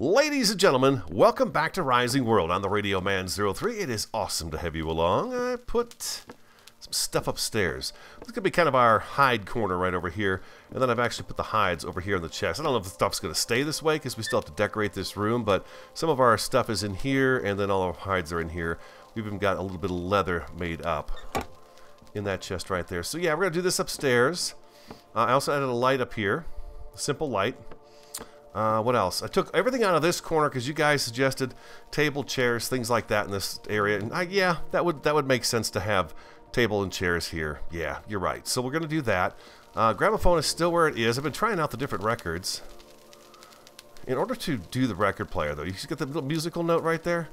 Ladies and gentlemen, welcome back to Rising World. I'm the Radio Man 03. It is awesome to have you along. I put some stuff upstairs. It's going to be kind of our hide corner right over here. And then I've actually put the hides over here in the chest. I don't know if the stuff's going to stay this way because we still have to decorate this room. But some of our stuff is in here and then all our hides are in here. We've even got a little bit of leather made up in that chest right there. So yeah, we're going to do this upstairs. I also added a light up here. A simple light. What else? I took everything out of this corner because you guys suggested table, chairs, things like that in this area. And yeah, that would make sense to have table and chairs here. Yeah, you're right. So we're going to do that. Gramophone is still where it is. I've been trying out the different records. In order to do the record player, though, you just get the little musical note right there.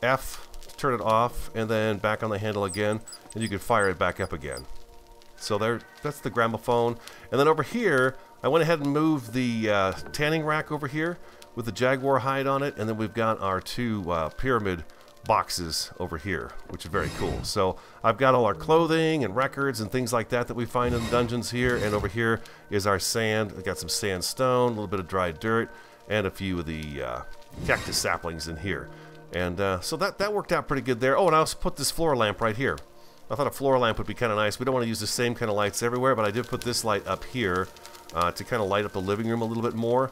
F to turn it off, and then back on the handle again, and you can fire it back up again. So that's the gramophone. And then over here, I went ahead and moved the tanning rack over here with the jaguar hide on it, and then we've got our two pyramid boxes over here, which is very cool. So I've got all our clothing and records and things like that we find in the dungeons here, and over here is our sand. I've got some sandstone, a little bit of dry dirt, and a few of the cactus saplings in here. And so that worked out pretty good there. Oh, and I also put this floor lamp right here. I thought a floor lamp would be kind of nice. We don't want to use the same kind of lights everywhere, but I did put this light up here to kind of light up the living room a little bit more.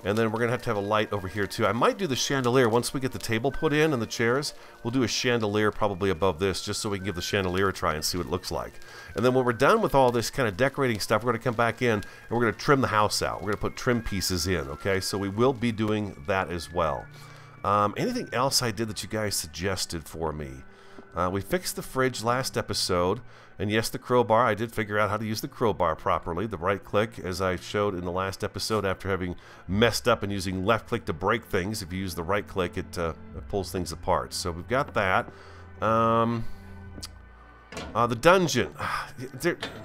And then we're going to have a light over here too. I might do the chandelier once we get the table put in and the chairs. We'll do a chandelier probably above this just so we can give the chandelier a try and see what it looks like. And then when we're done with all this kind of decorating stuff, we're going to come back in and we're going to trim the house out. We're going to put trim pieces in, okay? So we will be doing that as well. Anything else I did that you guys suggested for me? We fixed the fridge last episode, and yes, the crowbar, I did figure out how to use the crowbar properly. The right click, as I showed in the last episode, after having messed up and using left click to break things, if you use the right click, it pulls things apart. So we've got that. The dungeon,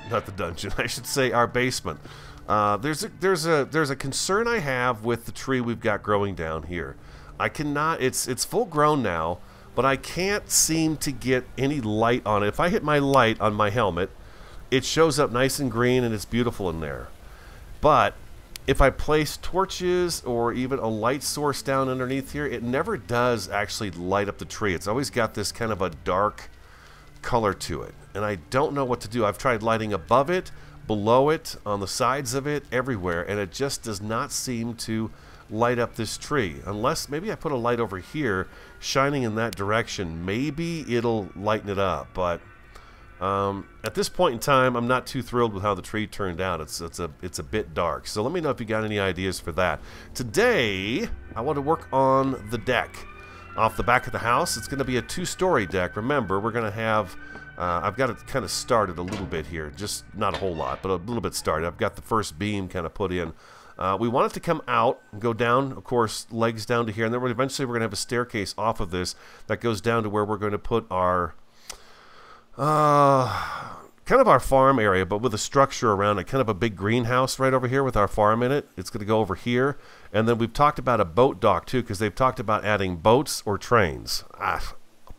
not the dungeon, I should say our basement. There's a concern I have with the tree we've got growing down here. I cannot, it's full grown now, but I can't seem to get any light on it. If I hit my light on my helmet, it shows up nice and green and it's beautiful in there. But if I place torches or even a light source down underneath here, it never does actually light up the tree. It's always got this kind of a dark color to it. And I don't know what to do. I've tried lighting above it, below it, on the sides of it, everywhere, and it just does not seem to light up this tree. Unless maybe I put a light over here shining in that direction, maybe it'll lighten it up. But at this point in time, I'm not too thrilled with how the tree turned out. It's a bit dark. So let me know if you got any ideas for that. Today I want to work on the deck off the back of the house. It's going to be a two-story deck. Remember, we're going to have I've got it kind of started a little bit here, just not a whole lot, but a little bit started. I've got the first beam kind of put in. We want it to come out and go down, of course, legs down to here, and then eventually we're going to have a staircase off of this that goes down to where we're going to put our kind of our farm area, but with a structure around it, kind of a big greenhouse right over here with our farm in it. It's going to go over here, and then we've talked about a boat dock too, because they've talked about adding boats or trains.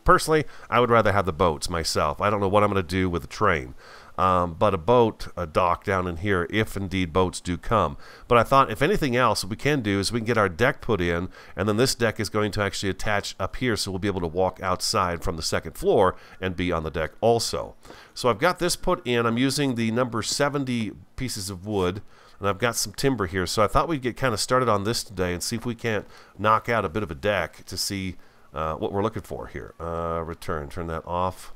Personally, I would rather have the boats myself. I don't know what I'm going to do with a train. But a dock down in here, if indeed boats do come. But I thought, if anything else, what we can do is we can get our deck put in, and then this deck is going to actually attach up here, so we'll be able to walk outside from the second floor and be on the deck also. So I've got this put in. I'm using the number 70 pieces of wood, and I've got some timber here. So I thought we'd get kind of started on this today and see if we can't knock out a bit of a deck to see what we're looking for here. Return, turn that off.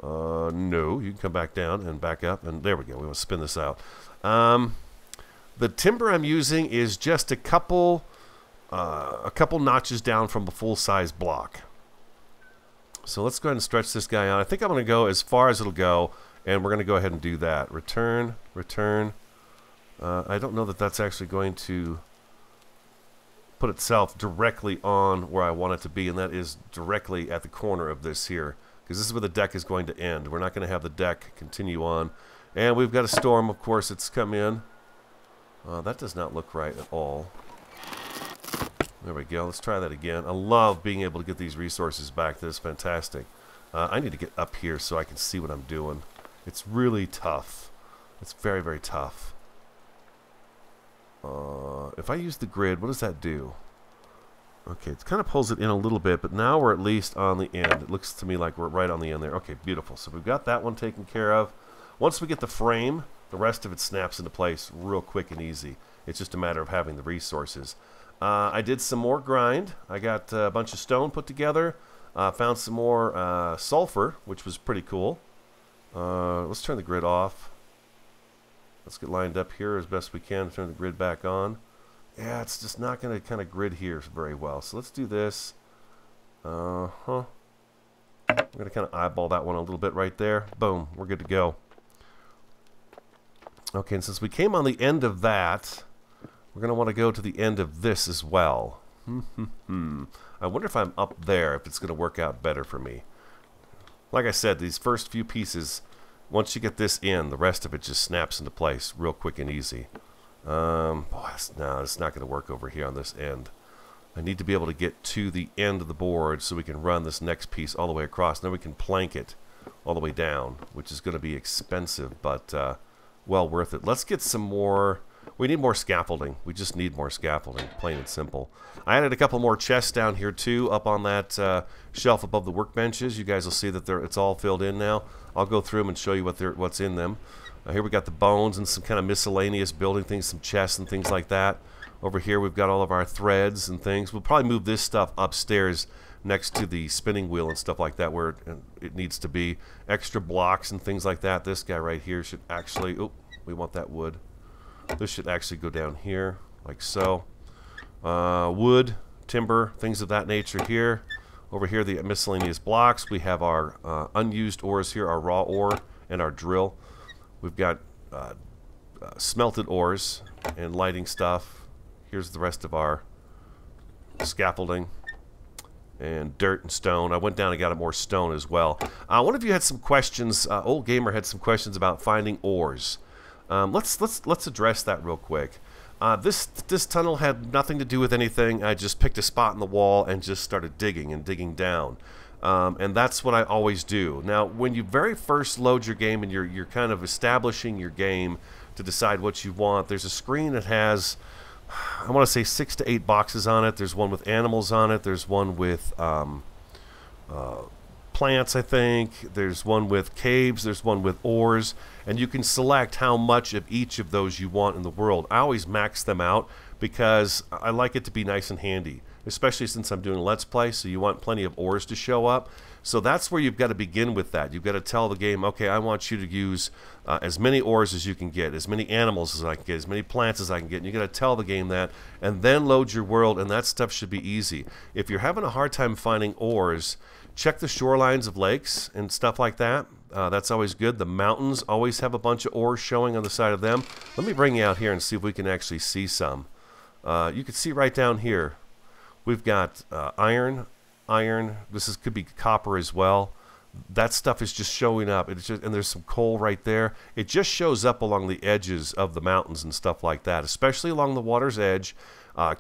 No, you can come back down and back up, and there we go. We want to spin this out. The timber I'm using is just a couple notches down from a full-size block. So let's go ahead and stretch this guy out. I think I'm going to go as far as it'll go, and we're going to go ahead and do that. Return, return. I don't know that that's actually going to put itself directly on where I want it to be, and that is directly at the corner of this here. Because this is where the deck is going to end. We're not going to have the deck continue on. And we've got a storm, of course, it's come in. That does not look right at all. There we go. Let's try that again. I love being able to get these resources back. That is fantastic. I need to get up here so I can see what I'm doing. It's really tough. It's very, very tough. If I use the grid, what does that do? Okay, it kind of pulls it in a little bit, but now we're at least on the end. It looks to me like we're right on the end there. Okay, beautiful. So we've got that one taken care of. Once we get the frame, the rest of it snaps into place real quick and easy. It's just a matter of having the resources. I did some more grind. I got a bunch of stone put together. Found some more sulfur, which was pretty cool. Let's turn the grid off. Let's get lined up here as best we can. Turn the grid back on. Yeah, it's just not going to kind of grid here very well. So let's do this. I'm going to kind of eyeball that one a little bit right there. Boom, we're good to go. Okay, and since we came on the end of that, we're going to want to go to the end of this as well. I wonder if I'm up there, if it's going to work out better for me. Like I said, these first few pieces, once you get this in, the rest of it just snaps into place real quick and easy. Boy, no, it's not going to work over here on this end. I need to be able to get to the end of the board so we can run this next piece all the way across. Then we can plank it all the way down, which is going to be expensive, but well worth it. Let's get some more. We need more scaffolding. We just need more scaffolding, plain and simple. I added a couple more chests down here too, up on that shelf above the workbenches. You guys will see that it's all filled in now. I'll go through them and show you what's in them. Here we got the bones and some kind of miscellaneous building things, some chests and things like that. Over here we've got all of our threads and things. We'll probably move this stuff upstairs next to the spinning wheel and stuff like that where it needs to be. Extra blocks and things like that. This guy right here should actually, oh, we want that wood. This should actually go down here like so. Wood, timber, things of that nature here. Over here the miscellaneous blocks. We have our unused ores here, our raw ore and our drill. We've got smelted ores and lighting stuff. Here's the rest of our scaffolding and dirt and stone. I went down and got more stone as well. One of you had some questions. Old Gamer had some questions about finding ores. Let's address that real quick. This tunnel had nothing to do with anything. I just picked a spot in the wall and just started digging and digging down. And that's what I always do. Now, when you very first load your game and you're kind of establishing your game to decide what you want, there's a screen that has, I want to say 6 to 8 boxes on it. There's one with animals on it. There's one with plants, I think. There's one with caves. There's one with ores. And you can select how much of each of those you want in the world. I always max them out because I like it to be nice and handy, especially since I'm doing Let's Play, so you want plenty of ores to show up. So that's where you've got to begin with that. You've got to tell the game, okay, I want you to use as many ores as you can get, as many animals as I can get, as many plants as I can get, and you got to tell the game that, and then load your world, and that stuff should be easy. If you're having a hard time finding ores, check the shorelines of lakes and stuff like that. That's always good. The mountains always have a bunch of ores showing on the side of them. Let me bring you out here and see if we can actually see some. You can see right down here. We've got iron. This could be copper as well. That stuff is just showing up. It's just, and there's some coal right there. It just shows up along the edges of the mountains and stuff like that, especially along the water's edge.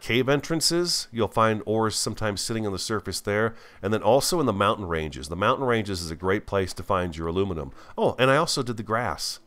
Cave entrances, you'll find ores sometimes sitting on the surface there. And then also in the mountain ranges. The mountain ranges is a great place to find your aluminum. Oh, and I also did the grass.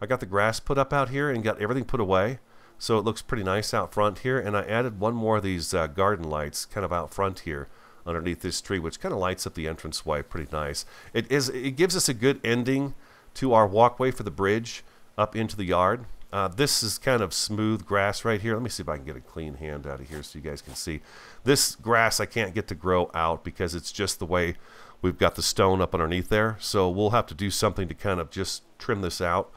I got the grass put up out here and got everything put away. So it looks pretty nice out front here. And I added one more of these garden lights kind of out front here underneath this tree, which kind of lights up the entranceway pretty nice. It gives us a good ending to our walkway for the bridge up into the yard. This is kind of smooth grass right here. Let me see if I can get a clean hand out of here so you guys can see. This grass I can't get to grow out because it's just the way we've got the stone up underneath there. So we'll have to do something to kind of just trim this out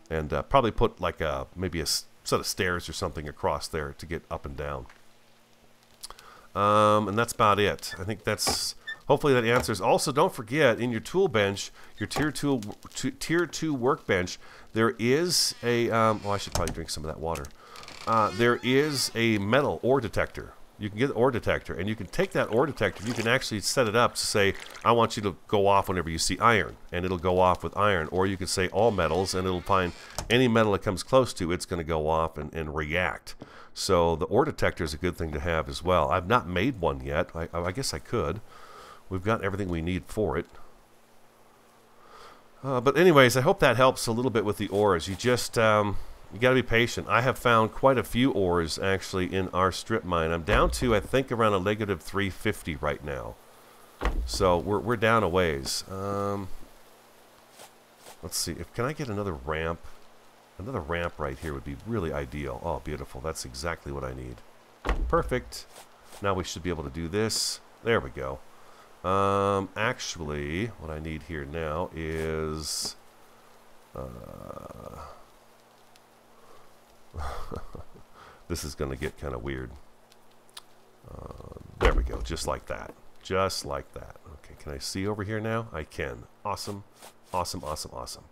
and probably put like maybe a set of stairs or something across there to get up and down. And that's about it. I think that's, hopefully that answers. Also, don't forget, in your tool bench, your tier 2 workbench, there is a, oh, I should probably drink some of that water. There is a metal ore detector. You can get an ore detector, and you can take that ore detector, you can actually set it up to say, I want you to go off whenever you see iron, and it'll go off with iron. Or you can say all metals, and it'll find any metal it comes close to, it's going to go off and react. So the ore detector is a good thing to have as well. I've not made one yet. I guess I could. We've got everything we need for it. But anyways, I hope that helps a little bit with the ores. You just, You got to be patient. I have found quite a few ores actually in our strip mine. I'm down to, I think, around a negative 350 right now. So we're down a ways. Let's see. Can I get another ramp? Another ramp right here would be really ideal. Oh, beautiful. That's exactly what I need. Perfect. Now we should be able to do this. There we go. Actually, what I need here now is... this is going to get kind of weird. There we go. Just like that. Just like that. Okay, can I see over here now? I can. Awesome. Awesome, awesome, awesome.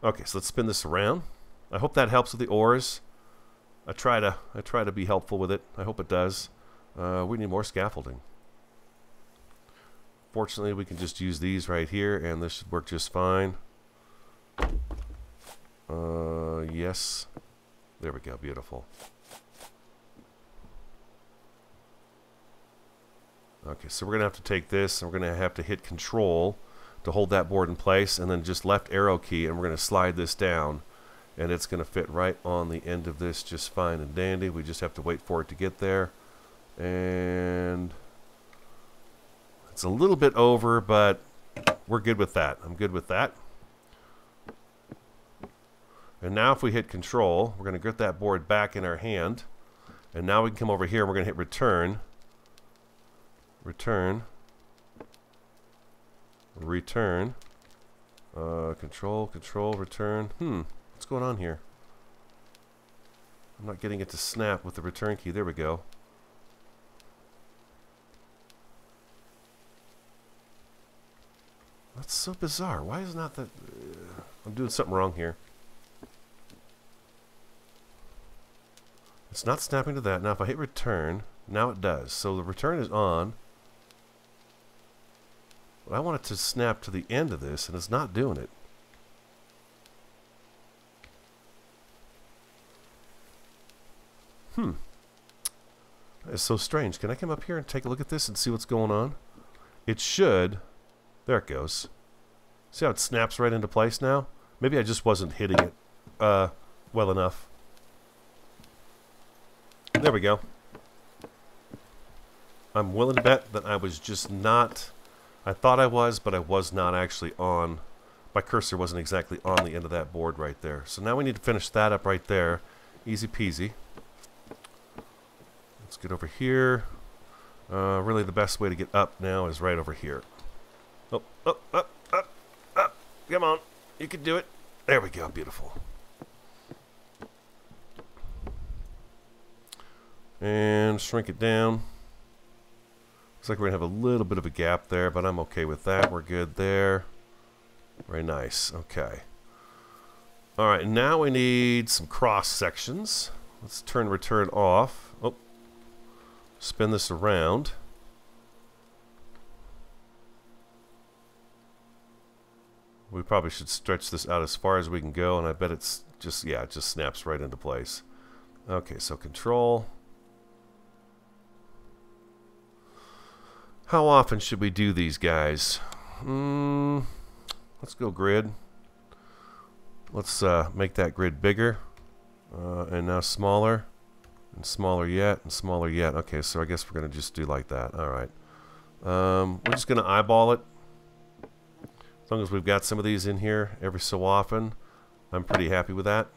Okay, so let's spin this around. I hope that helps with the ores. I try to be helpful with it. I hope it does. We need more scaffolding. Fortunately, we can just use these right here, and this should work just fine. Yes. There we go. Beautiful. Okay, so we're going to have to take this, and we're going to have to hit Control to hold that board in place, and then just left arrow key, and we're going to slide this down, and it's going to fit right on the end of this just fine and dandy. We just have to wait for it to get there. And it's a little bit over, but we're good with that. I'm good with that. And now if we hit Control, we're going to get that board back in our hand. And now we can come over here and we're going to hit Return. Return. Return. Control, Control, Return. What's going on here? I'm not getting it to snap with the return key. There we go. That's so bizarre. Why is not that... I'm doing something wrong here. It's not snapping to that. Now if I hit return, now it does. So the return is on. But I want it to snap to the end of this, and it's not doing it. That is so strange. Can I come up here and take a look at this and see what's going on? It should. There it goes. See how it snaps right into place now? Maybe I just wasn't hitting it well enough. There we go. I'm willing to bet that I was just not... I thought I was, but I was not actually on... My cursor wasn't exactly on the end of that board right there. So now we need to finish that up right there. Easy peasy. Let's get over here. Really the best way to get up now is right over here. Oh, up, up, up, up. Come on. You can do it. There we go. Beautiful. And shrink it down. Looks like we're going to have a little bit of a gap there, but I'm okay with that. We're good there. Very nice. Okay. Alright, now we need some cross sections. Let's turn return off. Oh. Spin this around. We probably should stretch this out as far as we can go, and I bet it's just, yeah, it just snaps right into place. Okay, so Control. How often should we do these guys? Let's go grid. Let's make that grid bigger. And now smaller. And smaller yet. And smaller yet. Okay, so I guess we're going to just do like that. Alright. We're just going to eyeball it. As long as we've got some of these in here every so often, I'm pretty happy with that.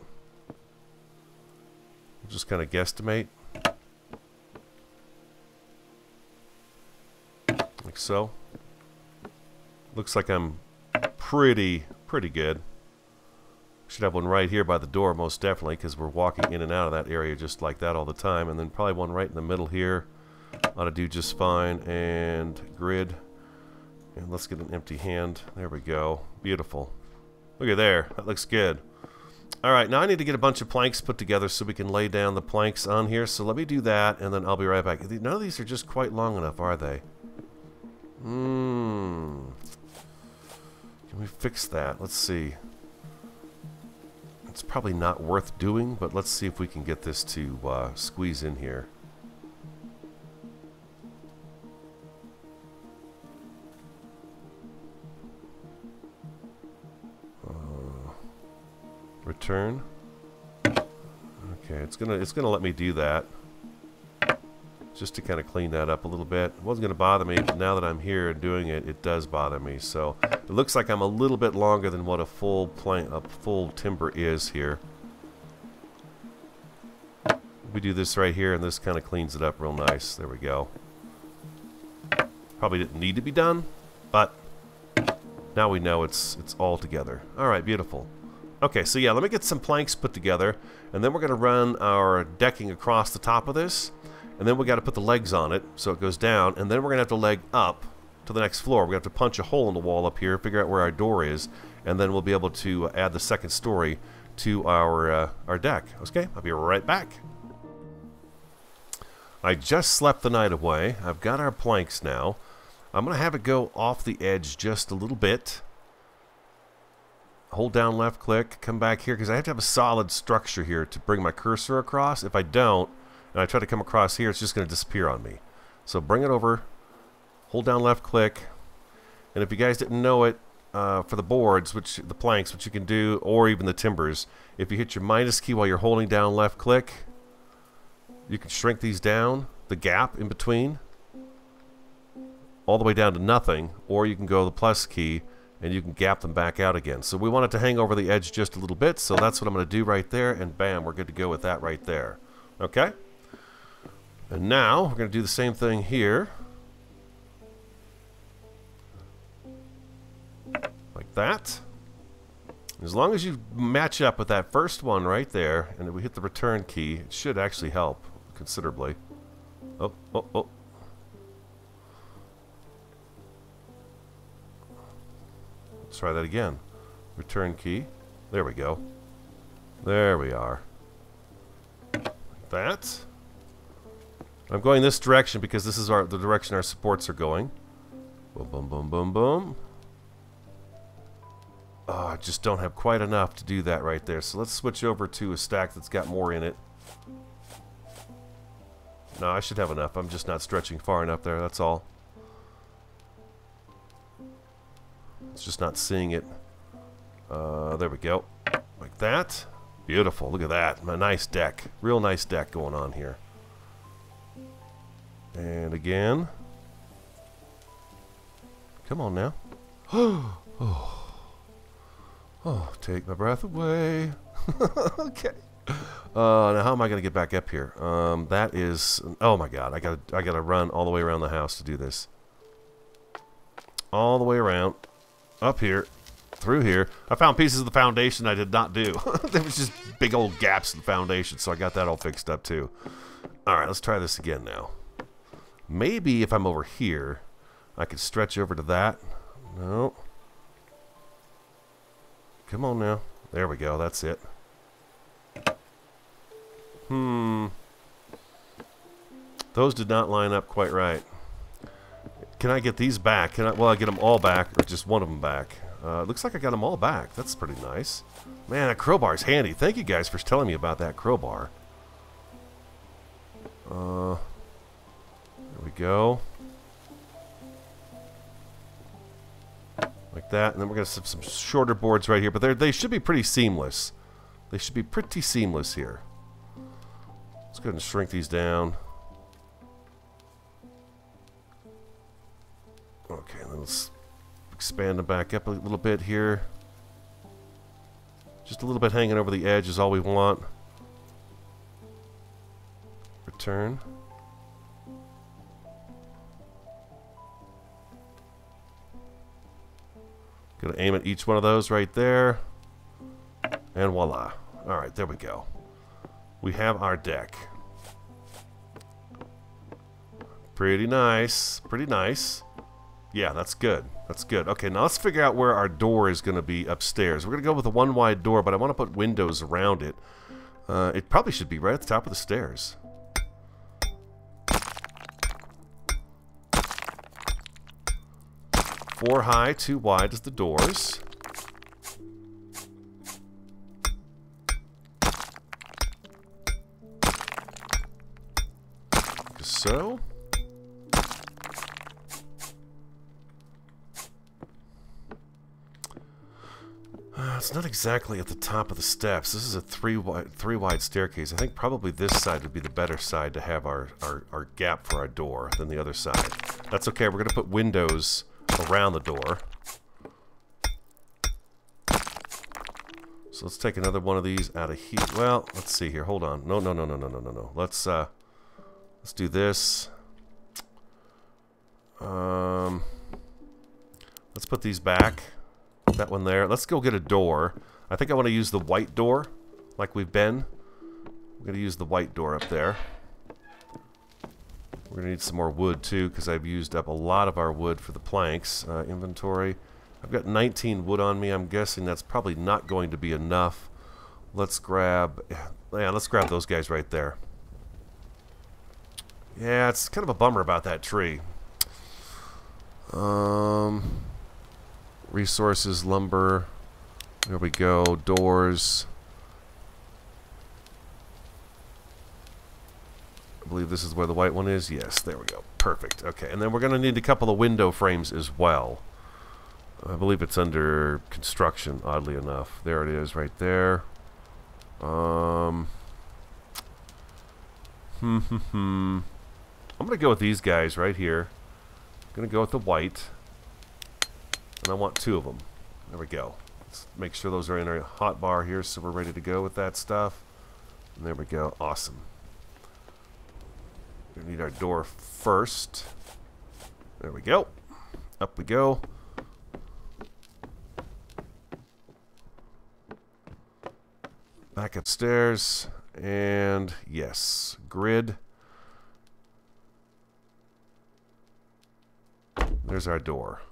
We'll just kind of guesstimate. Like so. Looks like I'm pretty good. Should have one right here by the door most definitely, because we're walking in and out of that area just like that all the time. And then probably one right in the middle here. Ought to do just fine. And grid. And let's get an empty hand. There we go. Beautiful. Look at there. That looks good. Alright, now I need to get a bunch of planks put together so we can lay down the planks on here. So let me do that, and then I'll be right back. None of these are just quite long enough, are they? Can we fix that? Let's see. It's probably not worth doing, but let's see if we can get this to squeeze in here. Return. Okay, it's gonna let me do that. Just to kind of clean that up a little bit. It wasn't going to bother me, but now that I'm here and doing it, it does bother me. So it looks like I'm a little bit longer than what a full timber is here. We do this right here, and this kind of cleans it up real nice. There we go. Probably didn't need to be done, but now we know it's all together. All right, beautiful. Okay, so yeah, let me get some planks put together, and then we're going to run our decking across the top of this. And then we got to put the legs on it so it goes down, and then we're going to have to leg up to the next floor. We're going to have to punch a hole in the wall up here, figure out where our door is, and then we'll be able to add the second story to our deck. Okay, I'll be right back. I just slept the night away. I've got our planks now. I'm going to have it go off the edge just a little bit. Hold down left click, come back here, because I have to have a solid structure here to bring my cursor across. If I don't, and I try to come across here, it's just going to disappear on me. So bring it over, hold down left click, and if you guys didn't know it, for the boards, the planks, which you can do, or even the timbers, if you hit your minus key while you're holding down left click, you can shrink these down, the gap in between, all the way down to nothing, or you can go the plus key, and you can gap them back out again. So we want it to hang over the edge just a little bit, so that's what I'm going to do right there, and bam, we're good to go with that right there. Okay? And now, we're going to do the same thing here. Like that. As long as you match up with that first one right there, and if we hit the return key, it should actually help considerably. Oh, oh, oh. Let's try that again. Return key. There we go. There we are. Like that. I'm going this direction because this is the direction our supports are going. Boom, boom, boom, boom, boom. Oh, I just don't have quite enough to do that right there. So let's switch over to a stack that's got more in it. No, I should have enough. I'm just not stretching far enough there, that's all. It's just not seeing it. There we go. Like that. Beautiful. Look at that. A nice deck. Real nice deck going on here. And again. Come on now. Oh, take my breath away. Okay. Now how am I going to get back up here? That is... Oh my god. I gotta run all the way around the house to do this. All the way around. Up here. Through here. I found pieces of the foundation I did not do. There was just big old gaps in the foundation, so I got that all fixed up too. Alright, let's try this again now. Maybe if I'm over here, I could stretch over to that. No. Come on now. There we go. That's it. Those did not line up quite right. Can I get these back? Well, I get them all back, or just one of them back. Looks like I got them all back. That's pretty nice. Man, that crowbar's handy. Thank you guys for telling me about that crowbar. There we go. Like that. And then we're going to have some shorter boards right here. But they should be pretty seamless. They should be pretty seamless here. Let's go ahead and shrink these down. Okay, then let's expand them back up a little bit here. Just a little bit hanging over the edge is all we want. Return. Gonna aim at each one of those right there. And voila. Alright, there we go. We have our deck. Pretty nice. Pretty nice. Yeah, that's good. That's good. Okay, now let's figure out where our door is going to be upstairs. We're going to go with a one wide door, but I want to put windows around it. It probably should be right at the top of the stairs. Four high, two wide is the doors. Just so. It's not exactly at the top of the steps. This is a three wide staircase. I think probably this side would be the better side to have our gap for our door than the other side. That's okay. We're going to put windows around the door. So let's take another one of these out of here. Well, let's see here. Hold on. No. Let's do this. Let's put these back. That one there. Let's go get a door. I think I want to use the white door, like we've been. We're going to use the white door up there. We're going to need some more wood too, because I've used up a lot of our wood for the planks. Inventory. I've got 19 wood on me. I'm guessing that's probably not going to be enough. Let's grab... Yeah, let's grab those guys right there. Yeah, it's kind of a bummer about that tree. Resources, lumber. There we go. Doors. I believe this is where the white one is. Yes, there we go. Perfect. Okay, and then we're going to need a couple of window frames as well. I believe it's under construction, oddly enough. There it is, right there. I'm going to go with these guys right here. I'm going to go with the white. And I want 2 of them. There we go. Let's make sure those are in our hot bar here so we're ready to go with that stuff. And there we go. Awesome. We need our door first. There we go. Up we go. Back upstairs. And yes, grid. There's our door.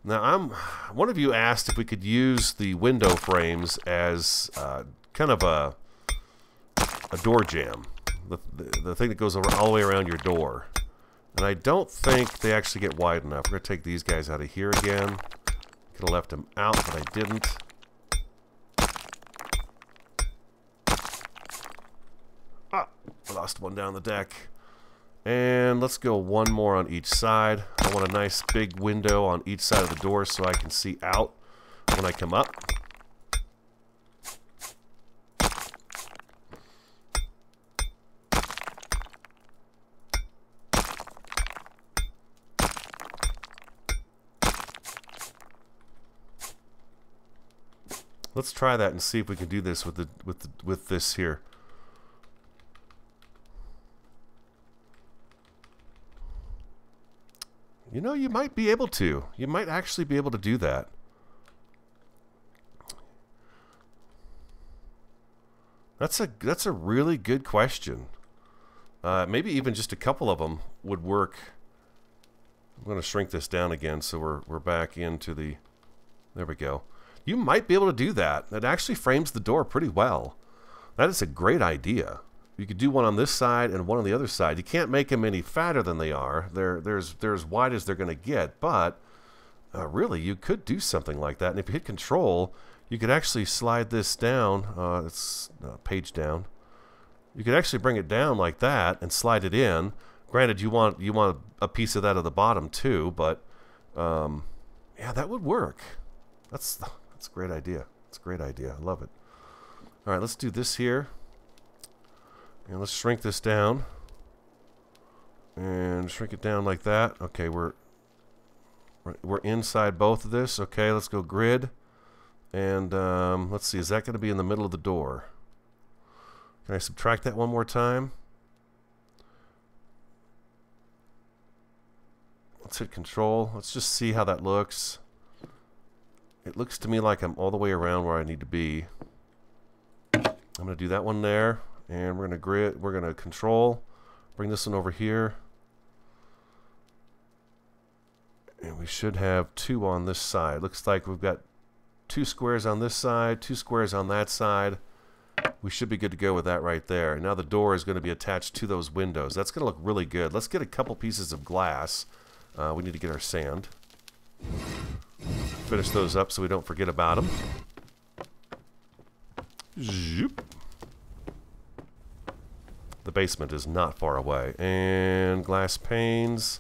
Now, one of you asked if we could use the window frames as kind of a door jamb, the thing that goes all the way around your door. And I don't think they actually get wide enough. We're going to take these guys out of here again. Could have left them out, but I didn't. Ah, I lost one down the deck. And let's go one more on each side. I want a nice big window on each side of the door so I can see out when I come up. Let's try that and see if we can do this with this here. You know, you might be able to. You might actually be able to do that. That's a really good question. Maybe even just a couple of them would work. I'm going to shrink this down again so we're back into the... There we go. You might be able to do that. It actually frames the door pretty well. That is a great idea. You could do one on this side and one on the other side. You can't make them any fatter than they are. They're as wide as they're going to get, but really, you could do something like that. And if you hit Control, you could actually slide this down. It's page down. You could actually bring it down like that and slide it in. Granted, you want a piece of that at the bottom too, but yeah, that would work. That's a great idea. It's a great idea. I love it. All right, let's do this here. And let's shrink this down. And shrink it down like that. Okay, we're inside both of this. Okay, let's go grid. And let's see, is that going to be in the middle of the door? Can I subtract that one more time? Let's hit Control. Let's just see how that looks. It looks to me like I'm all the way around where I need to be. I'm going to do that one there. And we're going to grid, we're going to Control, bring this one over here. And we should have 2 on this side. Looks like we've got 2 squares on this side, 2 squares on that side. We should be good to go with that right there. And now the door is going to be attached to those windows. That's going to look really good. Let's get a couple pieces of glass. We need to get our sand. Finish those up so we don't forget about them. Zoop. The basement is not far away. And glass panes.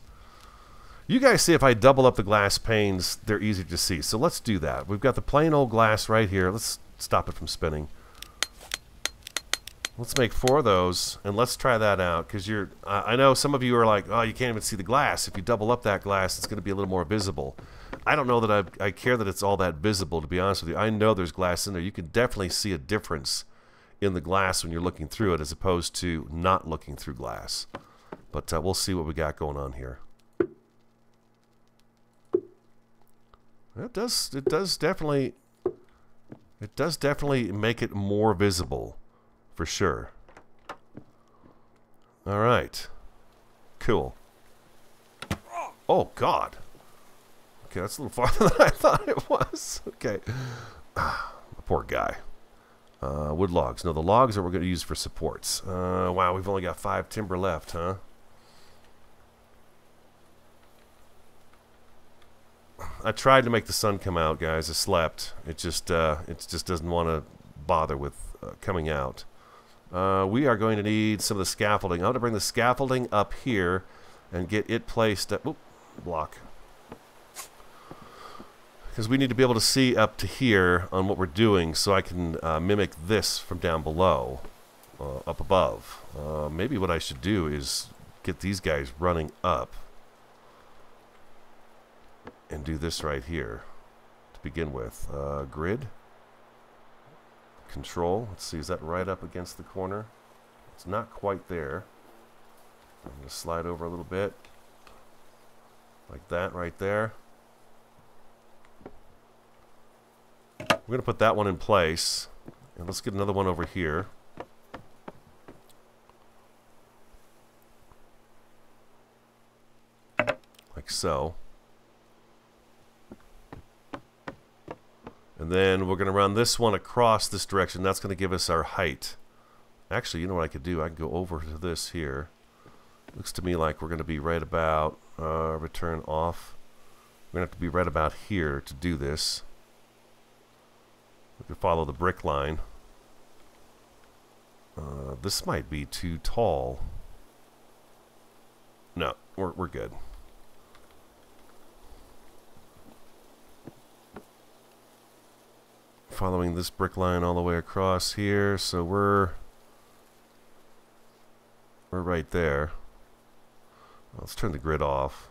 You guys see if I double up the glass panes, they're easier to see. So let's do that. We've got the plain old glass right here. Let's stop it from spinning. Let's make 4 of those, and let's try that out, because I know some of you are like, oh, you can't even see the glass. If you double up that glass, it's going to be a little more visible. I don't know that I care that it's all that visible, to be honest with you. I know there's glass in there. You can definitely see a difference in the glass when you're looking through it as opposed to not looking through glass. But we'll see what we got going on here. It does definitely make it more visible. For sure. All right. Cool. Oh, God. Okay, that's a little farther than I thought it was. Okay. Poor guy. Wood logs. No, the logs are what we're going to use for supports. Wow, we've only got 5 timber left, huh? I tried to make the sun come out, guys. I slept. It just doesn't want to bother with coming out. We are going to need some of the scaffolding. I'm going to bring the scaffolding up here and get it placed up. Oop, block. Because we need to be able to see up to here on what we're doing so I can mimic this from down below, up above. Maybe what I should do is get these guys running up and do this right here to begin with. Grid. Control. Let's see, is that right up against the corner? It's not quite there. I'm going to slide over a little bit. Like that right there. We're going to put that one in place. And let's get another one over here. Like so. And then we're going to run this one across this direction. That's going to give us our height. Actually, you know what I could do? I can go over to this here. Looks to me like we're going to be right about, return off. We're going to have to be right about here to do this. We can follow the brick line. This might be too tall. No, we're good. Following this brick line all the way across here, so we're right there. Let's turn the grid off.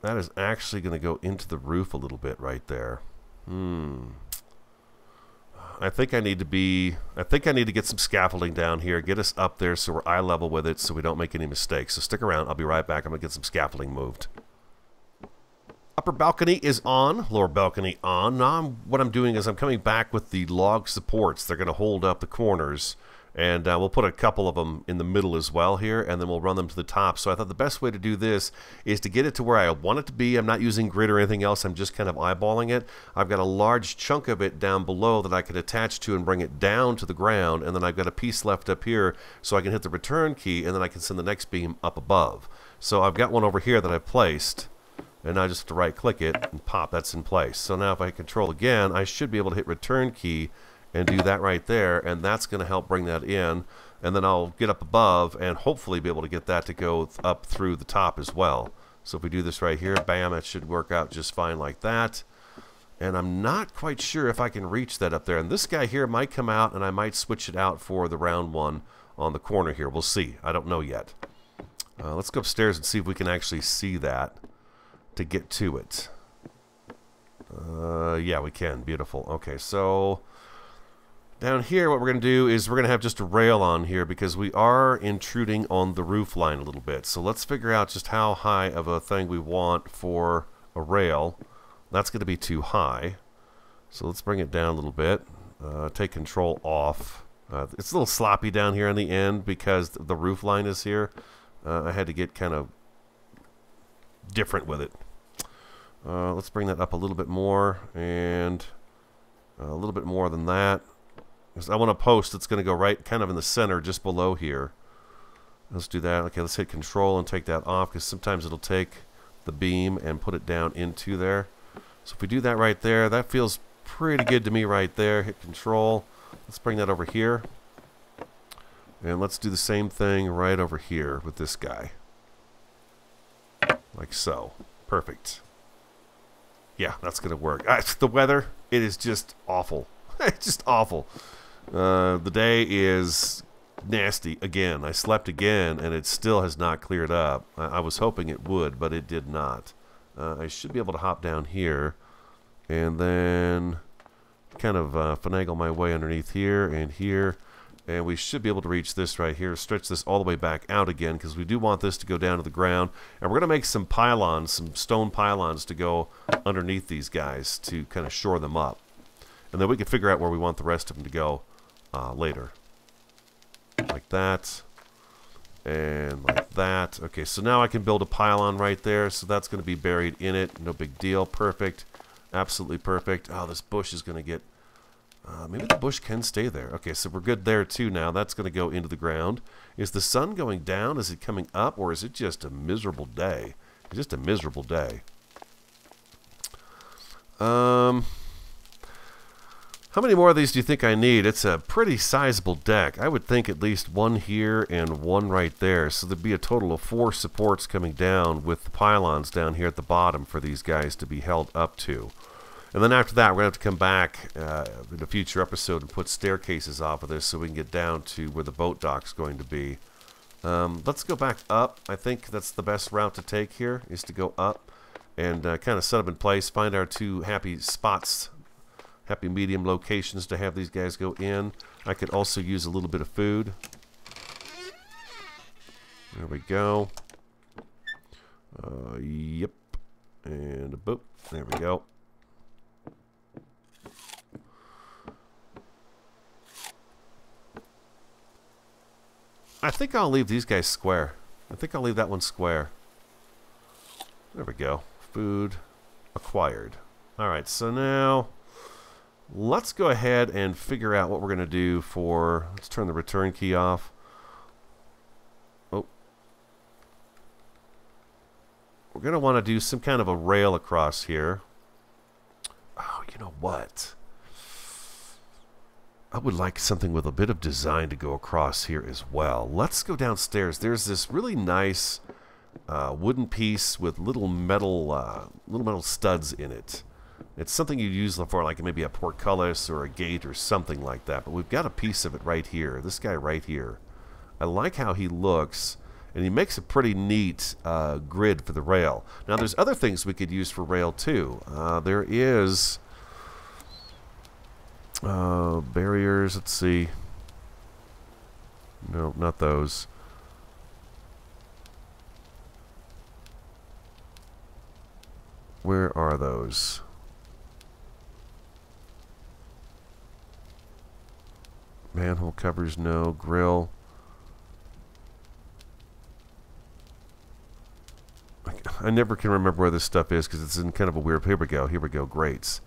That is actually going to go into the roof a little bit right there. I think I need to get some scaffolding down here, get us up there so we're eye level with it so we don't make any mistakes. So stick around, I'll be right back. I'm going to get some scaffolding moved. Upper balcony is on, lower balcony on. Now what I'm doing is I'm coming back with the log supports. They're going to hold up the corners, and we'll put a couple of them in the middle as well here, and then we'll run them to the top. So I thought the best way to do this is to get it to where I want it to be. I'm not using grid or anything else. I'm just kind of eyeballing it. I've got a large chunk of it down below that I could attach to and bring it down to the ground, and then I've got a piece left up here so I can hit the return key, and then I can send the next beam up above. So I've got one over here that I've placed. And now I just have to right click it and pop, that's in place. So now if I hit control again, I should be able to hit return key and do that right there, and that's going to help bring that in. And then I'll get up above and hopefully be able to get that to go up through the top as well. So if we do this right here, bam, it should work out just fine like that. And I'm not quite sure if I can reach that up there. And this guy here might come out and I might switch it out for the round one on the corner here. We'll see. I don't know yet. Let's go upstairs and see if we can actually see that to get to it. Yeah, we can. Beautiful. Okay, so down here what we're going to do is we're going to have just a rail on here because we are intruding on the roof line a little bit. So let's figure out just how high of a thing we want for a rail. That's going to be too high. So let's bring it down a little bit. Take control off. It's a little sloppy down here on the end because the roof line is here. I had to get kind of different with it. Let's bring that up a little bit more, and a little bit more than that. I want a post that's going to go right kind of in the center just below here. Let's do that. Okay, let's hit control and take that off because sometimes it'll take the beam and put it down into there. So if we do that right there, that feels pretty good to me right there. Hit control. Let's bring that over here. And let's do the same thing right over here with this guy. Like so. Perfect. Yeah, that's going to work. The weather, it is just awful. It's just awful. The day is nasty again. I slept again, and it still has not cleared up. I was hoping it would, but it did not. I should be able to hop down here and then kind of finagle my way underneath here and here. And we should be able to reach this right here, stretch this all the way back out again, because we do want this to go down to the ground. And we're going to make some pylons, some stone pylons to go underneath these guys to kind of shore them up. And then we can figure out where we want the rest of them to go later. Like that. And like that. Okay, so now I can build a pylon right there. So that's going to be buried in it. No big deal. Perfect. Absolutely perfect. Oh, this bush is going to get... maybe the bush can stay there. Okay, so we're good there too now. That's going to go into the ground. Is the sun going down? Is it coming up? Or is it just a miserable day? It's just a miserable day. How many more of these do you think I need? It's a pretty sizable deck. I would think at least one here and one right there. So there'd be a total of 4 supports coming down with the pylons down here at the bottom for these guys to be held up to. And then after that, we're going to have to come back in a future episode and put staircases off of this so we can get down to where the boat dock's going to be. Let's go back up. I think that's the best route to take here, is to go up and kind of set them in place, find our 2 happy spots, happy medium locations to have these guys go in. I could also use a little bit of food. There we go. Yep. And a boop. There we go. I think I'll leave these guys square. I think I'll leave that one square. There we go. Food acquired. Alright, so now let's go ahead and figure out what we're going to do for... Let's turn the return key off. Oh. We're going to want to do some kind of a rail across here. Oh, you know what? I would like something with a bit of design to go across here as well. Let's go downstairs. There's this really nice wooden piece with little metal studs in it. It's something you'd use for like maybe a portcullis or a gate or something like that. But we've got a piece of it right here. This guy right here. I like how he looks, and he makes a pretty neat grid for the rail. Now there's other things we could use for rail too. There is... barriers, let's see. No, not those. Where are those? Manhole covers, no. Grill. I never can remember where this stuff is because it's in kind of a weird... Here we go. Here we go. Grates.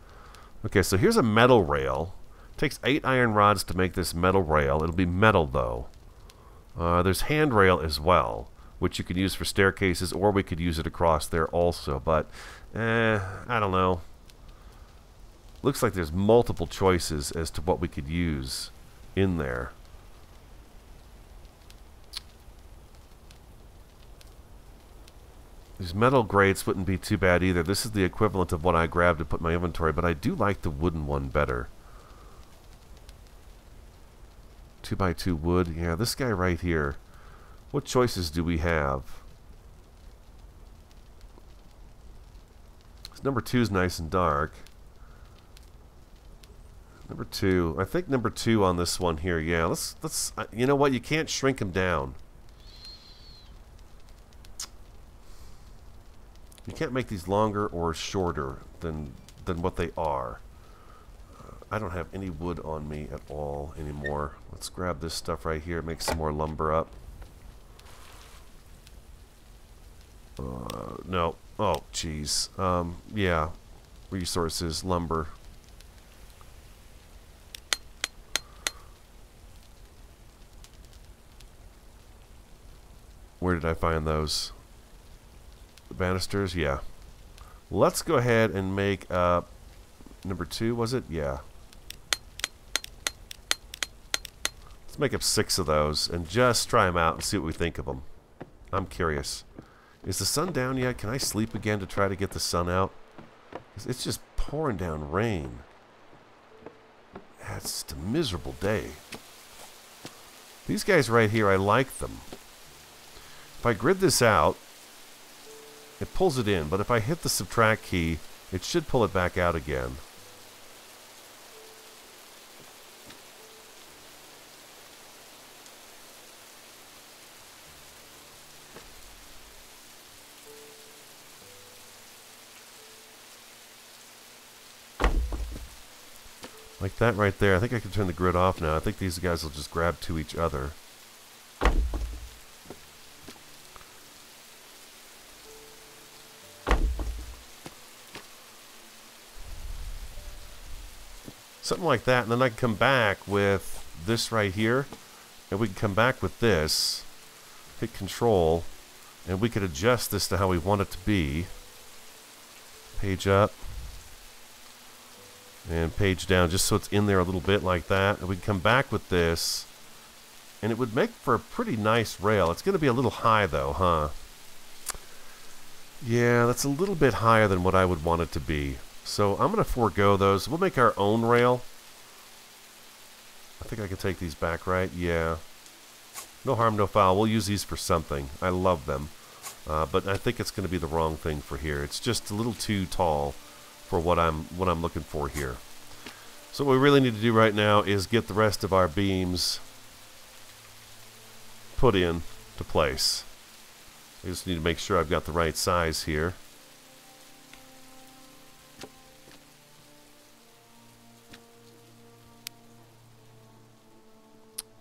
Okay, so here's a metal rail. Takes 8 iron rods to make this metal rail. It'll be metal, though. There's handrail as well, which you could use for staircases, or we could use it across there also. But, I don't know. Looks like there's multiple choices as to what we could use in there. These metal grates wouldn't be too bad either. This is the equivalent of what I grabbed to put in my inventory, but I do like the wooden one better. 2x2 wood. Yeah, this guy right here. What choices do we have? This number 2 is nice and dark. Number 2. I think number 2 on this one here. Yeah, let's you know what? You can't shrink them down. You can't make these longer or shorter than what they are. I don't have any wood on me at all anymore. Let's grab this stuff right here, make some more lumber up. No. Oh, jeez. Yeah. Resources, lumber. Where did I find those? The banisters? Yeah. Let's go ahead and make number 2, was it? Yeah. Let's make up 6 of those and just try them out and see what we think of them. I'm curious. Is the sun down yet? Can I sleep again to try to get the sun out? It's just pouring down rain. It's just a miserable day. These guys right here, I like them. If I grid this out, it pulls it in, but if I hit the subtract key, it should pull it back out again. Like that right there. I think I can turn the grid off now. I think these guys will just grab to each other. Something like that, and then I can come back with this right here, and we can come back with this, hit control, and we could adjust this to how we want it to be. Page up. And page down, just so it's in there a little bit like that. And we can come back with this, and it would make for a pretty nice rail. It's going to be a little high, though, huh? Yeah, that's a little bit higher than what I would want it to be. So I'm going to forego those. We'll make our own rail. I think I can take these back, right? Yeah. No harm, no foul. We'll use these for something. I love them. But I think it's going to be the wrong thing for here. It's just a little too tall for what I'm looking for here. So what we really need to do right now is get the rest of our beams put in to place. I just need to make sure I've got the right size here.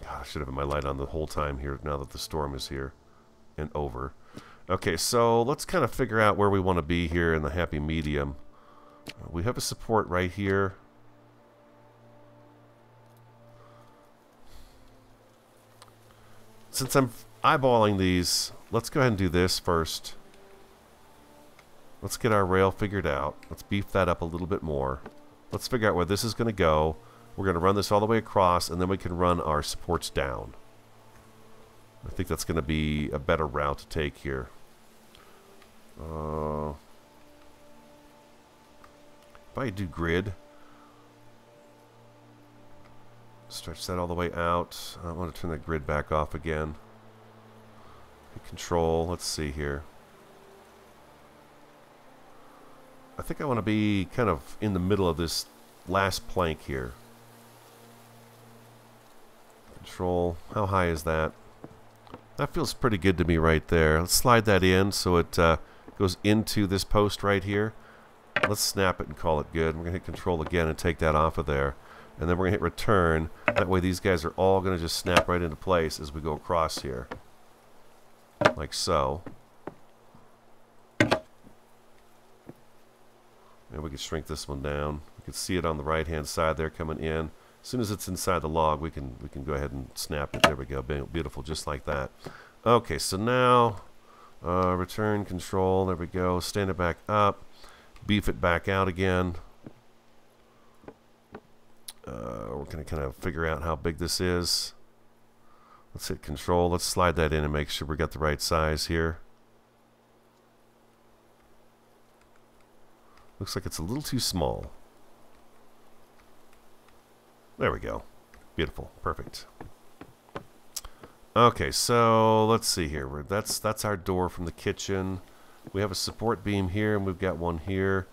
God, I should have had my light on the whole time here now that the storm is here and over. Okay, so let's kind of figure out where we want to be here in the happy medium. We have a support right here. Since I'm eyeballing these, let's go ahead and do this first. Let's get our rail figured out. Let's beef that up a little bit more. Let's figure out where this is going to go. We're going to run this all the way across, and then we can run our supports down. I think that's going to be a better route to take here. If I do grid, stretch that all the way out. I want to turn that grid back off again. Hit control. Let's see here. I think I want to be kind of in the middle of this last plank here. Control. How high is that? That feels pretty good to me right there. Let's slide that in so it goes into this post right here. Let's snap it and call it good. We're going to hit control again and take that off of there. And then we're going to hit return. That way these guys are all going to just snap right into place as we go across here. Like so. And we can shrink this one down. You can see it on the right hand side there coming in. As soon as it's inside the log, we can go ahead and snap it. There we go. Beautiful, just like that. Okay, so now return control. There we go. Stand it back up. Beef it back out again. We're going to kind of figure out how big this is. Let's hit control. Let's slide that in and make sure we got the right size here. Looks like it's a little too small. There we go. Beautiful. Perfect. Okay, so let's see here. That's our door from the kitchen. We have a support beam here, and we've got one here.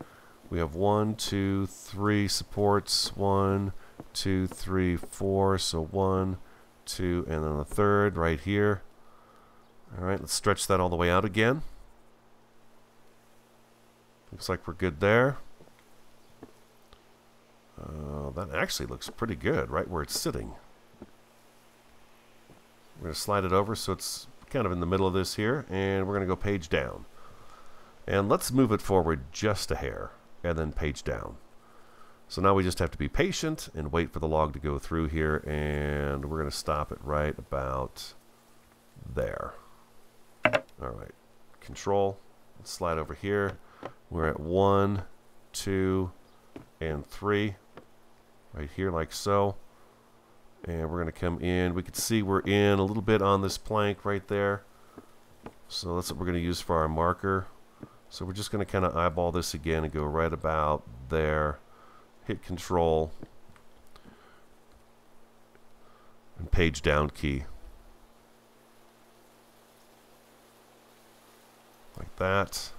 We have 1, 2, 3 supports. 1, 2, 3, 4. So 1, 2, and then a third right here. All right, let's stretch that all the way out again. Looks like we're good there. That actually looks pretty good right where it's sitting. We're going to slide it over so it's kind of in the middle of this here, and we're going to go page down. And let's move it forward just a hair, and then page down. So now we just have to be patient and wait for the log to go through here, and we're going to stop it right about there. All right, control. Let's slide over here. We're at 1, 2, and 3. Right here, like so. And we're going to come in. We can see we're in a little bit on this plank right there. So that's what we're going to use for our marker. So we're just going to kind of eyeball this again and go right about there. Hit Control and page down key. Like that.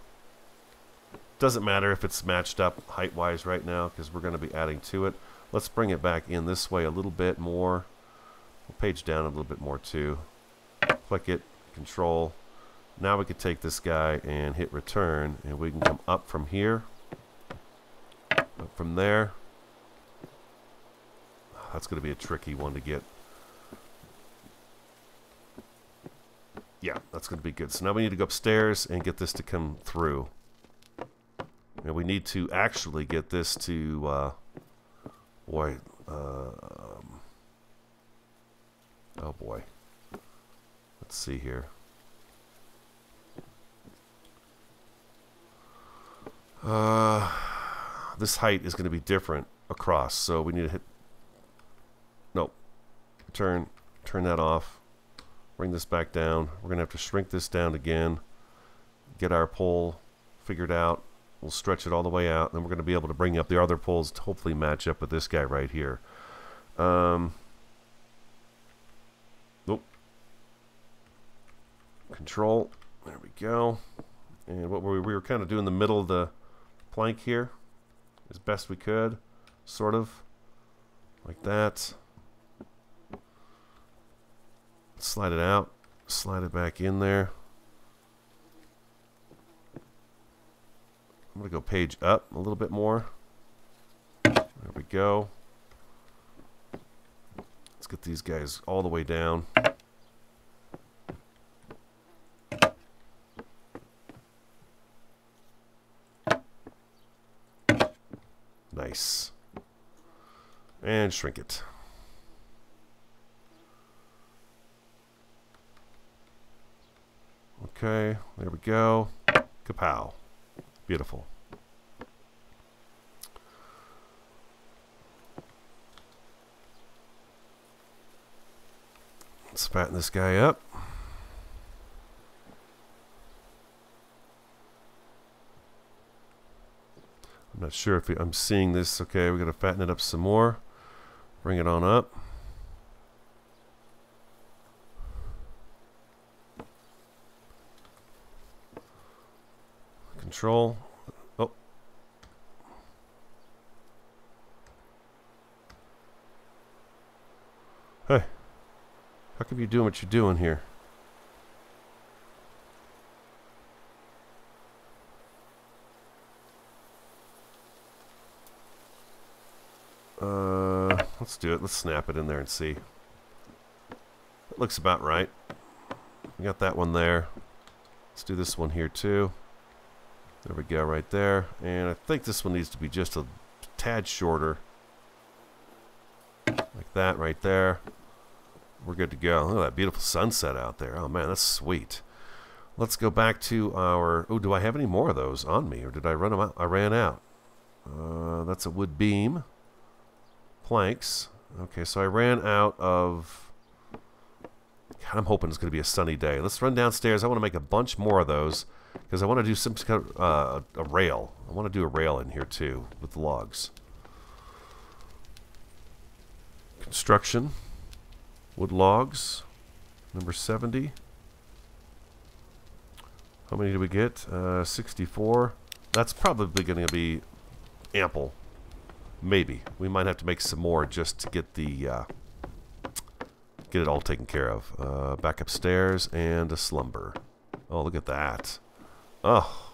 Doesn't matter if it's matched up height-wise right now because we're going to be adding to it. Let's bring it back in this way a little bit more. We'll page down a little bit more too. Click it, Control. Now we can take this guy and hit Return, and we can come up from here, up from there. That's going to be a tricky one to get. Yeah, that's going to be good. So now we need to go upstairs and get this to come through. And we need to actually get this to, oh boy. Let's see here. This height is going to be different across, so we need to hit, no, turn that off, bring this back down. We're going to have to shrink this down again, get our pole figured out. We'll stretch it all the way out, and then we're going to be able to bring up the other poles to hopefully match up with this guy right here. Nope. Control. There we go. And what we were kind of doing the middle of the plank here as best we could, sort of like that. Slide it out, slide it back in there. I'm going to go page up a little bit more. There we go. Let's get these guys all the way down. Nice. And shrink it. Okay, there we go. Kapow. Beautiful. Let's fatten this guy up. I'm not sure if I'm seeing this. Okay, we're going to fatten it up some more. Bring it on up. Control. Oh. Hey. How come you doing what you're doing here? Let's do it. Let's snap it in there and see. It looks about right. We got that one there. Let's do this one here too. There we go, right there. And I think this one needs to be just a tad shorter. Like that right there. We're good to go. Look at that beautiful sunset out there. Oh man, that's sweet. Let's go back to our... Oh, do I have any more of those on me? Or did I run them out? I ran out. That's a wood beam. Planks. Okay, so I ran out of... God, I'm hoping it's going to be a sunny day. Let's run downstairs. I want to make a bunch more of those because I want to do some kind of a rail. I want to do a rail in here too with the logs. Construction. Wood logs. Number 70. How many do we get? 64. That's probably going to be ample. Maybe. We might have to make some more just to get the get it all taken care of. Back upstairs and a slumber. Oh, look at that. Oh,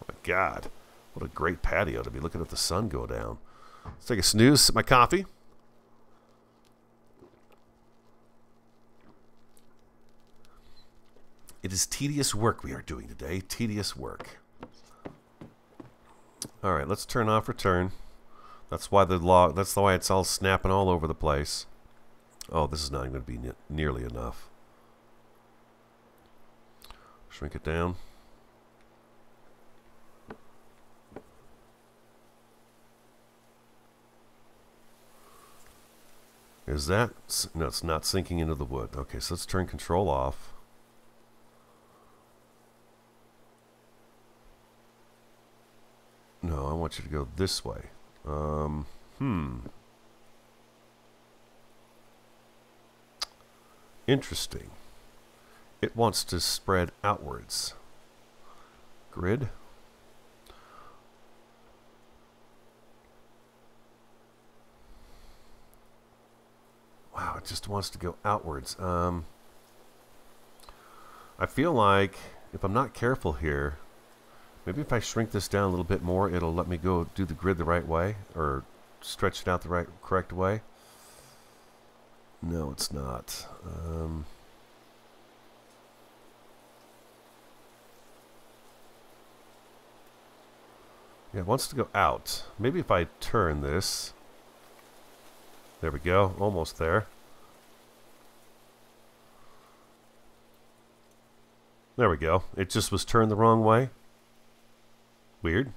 my God. What a great patio to be looking at the sun go down. Let's take a snooze, sip my coffee. It is tedious work we are doing today. Tedious work. All right, let's turn off return. That's why that's why it's all snapping all over the place. Oh, this is not going to be nearly enough. Shrink it down. Is that... No, it's not sinking into the wood. Okay, so let's turn control off. No, I want you to go this way. Interesting. It wants to spread outwards. Grid. Wow, it just wants to go outwards. I feel like if I'm not careful here, maybe if I shrink this down a little bit more, it'll let me go do the grid the right way, or stretch it out the correct way. No, it's not. Yeah, it wants to go out. Maybe if I turn this. There we go. Almost there. There we go. It just was turned the wrong way. Weird.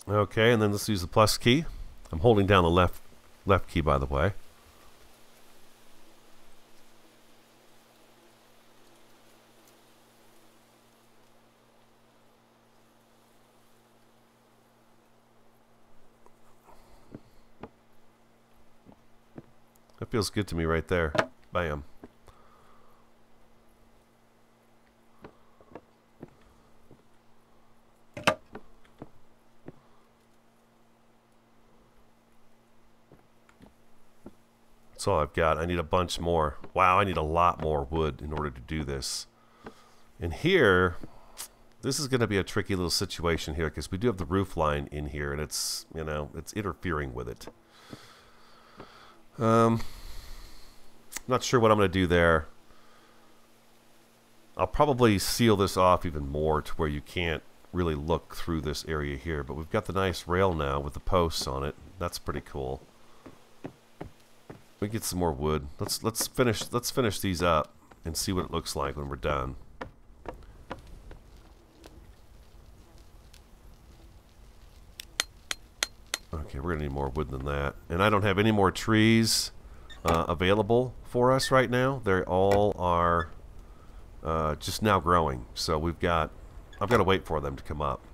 Okay, and then let's use the plus key. I'm holding down the left key, by the way. That feels good to me right there. Bam. That's all I've got. I need a bunch more. Wow, I need a lot more wood in order to do this. And here, this is going to be a tricky little situation here because we do have the roof line in here and it's, you know, it's interfering with it. Not sure what I'm going to do there. I'll probably seal this off even more to where you can't really look through this area here. But we've got the nice rail now with the posts on it. That's pretty cool. We get some more wood. Let's finish these up and see what it looks like when we're done. Okay, we're gonna need more wood than that, and I don't have any more trees available for us right now. They all are just now growing, so I've got to wait for them to come up.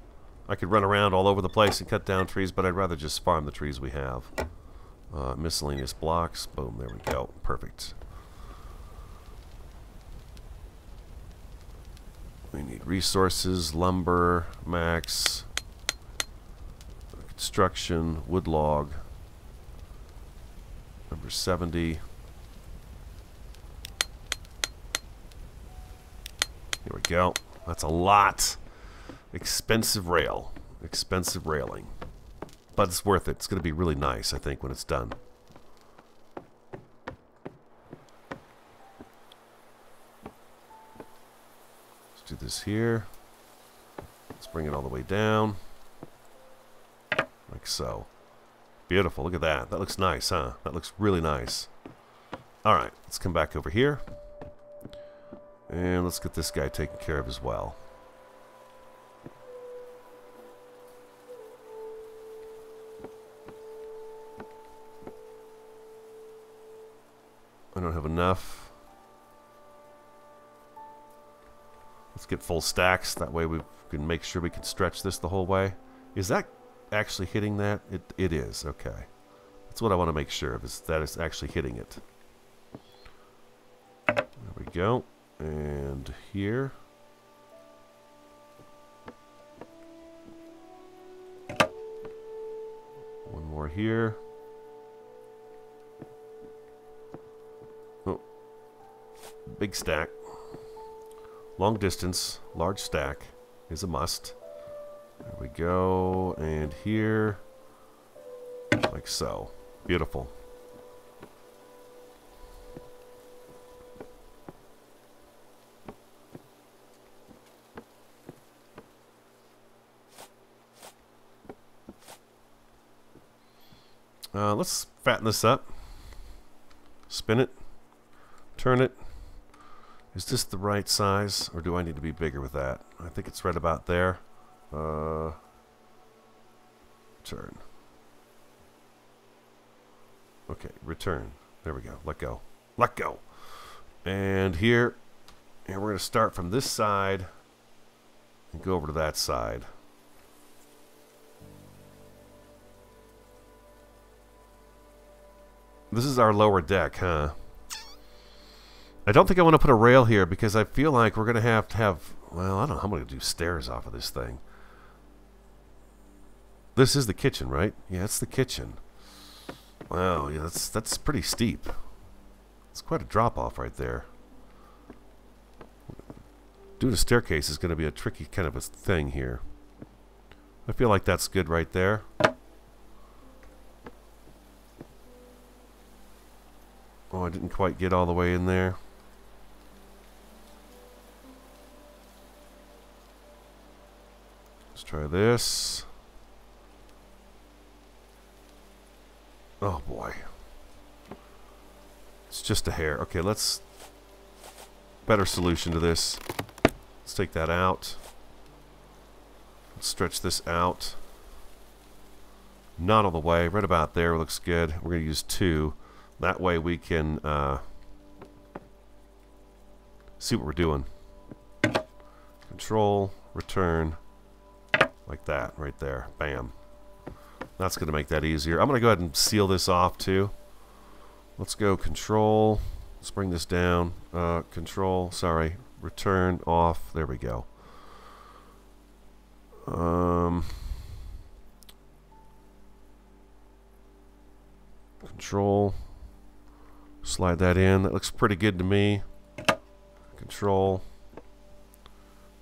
I could run around all over the place and cut down trees, but I'd rather just farm the trees we have. Miscellaneous blocks. Boom, there we go. Perfect. We need resources, lumber, max, construction, wood log. Number 70. Here we go. That's a lot. Expensive rail. Expensive railing. But it's worth it. It's going to be really nice, I think, when it's done. Let's do this here. Let's bring it all the way down. Like so. Beautiful. Look at that. That looks nice, huh? That looks really nice. Alright, let's come back over here. And let's get this guy taken care of as well. I don't have enough. Let's get full stacks. That way we can make sure we can stretch this the whole way. Is that actually hitting that? It is. Okay. That's what I want to make sure of, is that it's actually hitting it. There we go. And here. One more here. Big stack. Long distance, large stack is a must. There we go. And here, like so. Beautiful. Let's fatten this up. Spin it. Turn it. Is this the right size, or do I need to be bigger with that? I think it's right about there. Turn. Okay, return. There we go. Let go. Let go. And here, we're going to start from this side and go over to that side. This is our lower deck, huh? I don't think I want to put a rail here because I feel like we're going to have, well, I don't know how I'm going to do stairs off of this thing. This is the kitchen, right? Yeah, it's the kitchen. Wow, yeah, that's pretty steep. It's quite a drop-off right there. Doing a staircase is going to be a tricky kind of a thing here. I feel like that's good right there. Oh, I didn't quite get all the way in there. Let's try this. Oh boy. It's just a hair. Okay, let's... Better solution to this. Let's take that out. Let's stretch this out. Not all the way. Right about there looks good. We're going to use 2. That way we can see what we're doing. Control, return, like that, right there. Bam. That's going to make that easier. I'm going to go ahead and seal this off too. Let's go control. Let's bring this down. Control, sorry. Return, off. There we go. Control. Slide that in. That looks pretty good to me. Control.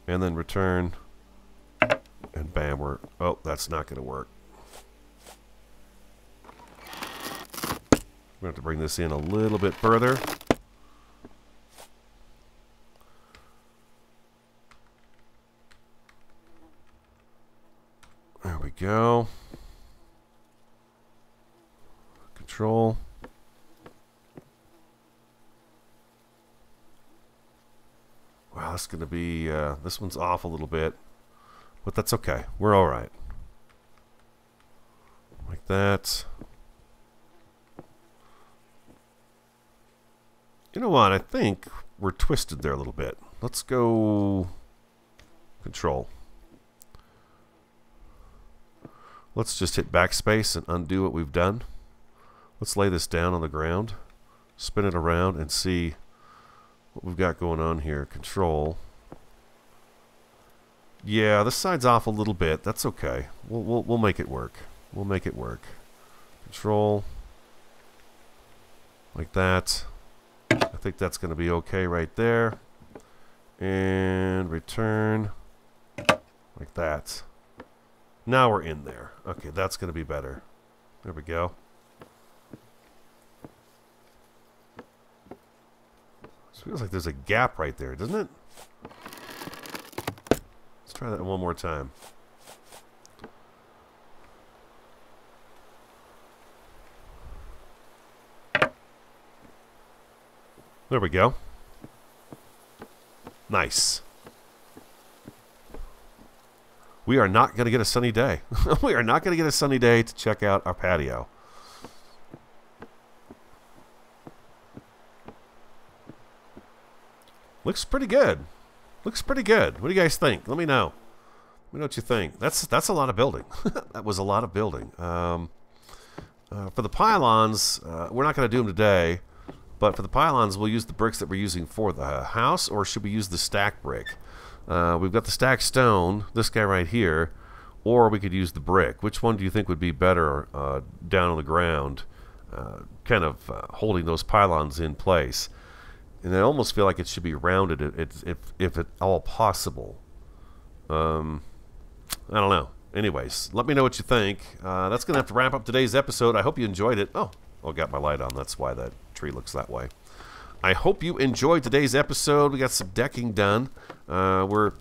And then return. And bam, we're... Oh, that's not going to work. We're going to have to bring this in a little bit further. There we go. Control. Wow, that's going to be... this one's off a little bit. But that's okay. We're all right. Like that. You know what? I think we're twisted there a little bit. Let's go... Control. Let's just hit backspace and undo what we've done. Let's lay this down on the ground. Spin it around and see what we've got going on here. Control. Yeah, this side's off a little bit. That's okay. We'll make it work. We'll make it work. Control. Like that. I think that's going to be okay right there. And return. Like that. Now we're in there. Okay, that's going to be better. There we go. It feels like there's a gap right there, doesn't it? Let's try that one more time. There we go. Nice. We are not going to get a sunny day. We are not going to get a sunny day to check out our patio. Looks pretty good. Looks pretty good. What do you guys think? Let me know. Let me know what you think. That's a lot of building. That was a lot of building. For the pylons, we're not going to do them today. But for the pylons, we'll use the bricks that we're using for the house, or should we use the stack brick? We've got the stacked stone, this guy right here, or we could use the brick. Which one do you think would be better down on the ground, kind of holding those pylons in place? And I almost feel like it should be rounded if at all possible. I don't know. Anyways, let me know what you think. That's going to have to wrap up today's episode. I hope you enjoyed it. Oh, I got my light on. That's why that tree looks that way. I hope you enjoyed today's episode. We got some decking done. We're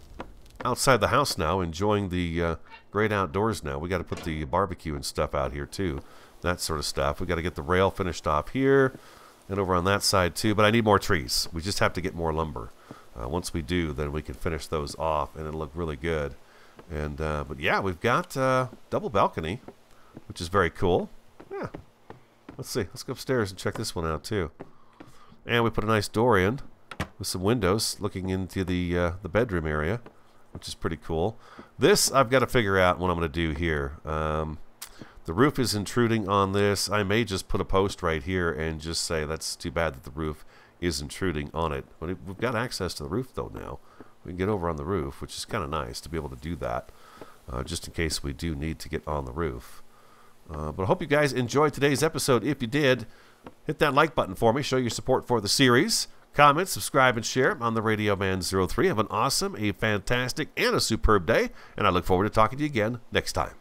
outside the house now, enjoying the great outdoors now. We got to put the barbecue and stuff out here too. That sort of stuff. We got to get the rail finished off here and over on that side too. But I need more trees. We just have to get more lumber. Once we do, then we can finish those off and it'll look really good. And but yeah, we've got double balcony, which is very cool. Yeah. let's see. Let's go upstairs and check this one out too. And we put a nice door in with some windows looking into the bedroom area, which is pretty cool. This, I've got to figure out what I'm going to do here. The roof is intruding on this. I may just put a post right here and just say that's too bad that the roof is intruding on it. But we've got access to the roof, though, now. We can get over on the roof, which is kind of nice to be able to do that, just in case we do need to get on the roof. But I hope you guys enjoyed today's episode. If you did, hit that like button for me. Show your support for the series. Comment, subscribe, and share on the Radio Man 03. Have an awesome, a fantastic, and a superb day. And I look forward to talking to you again next time.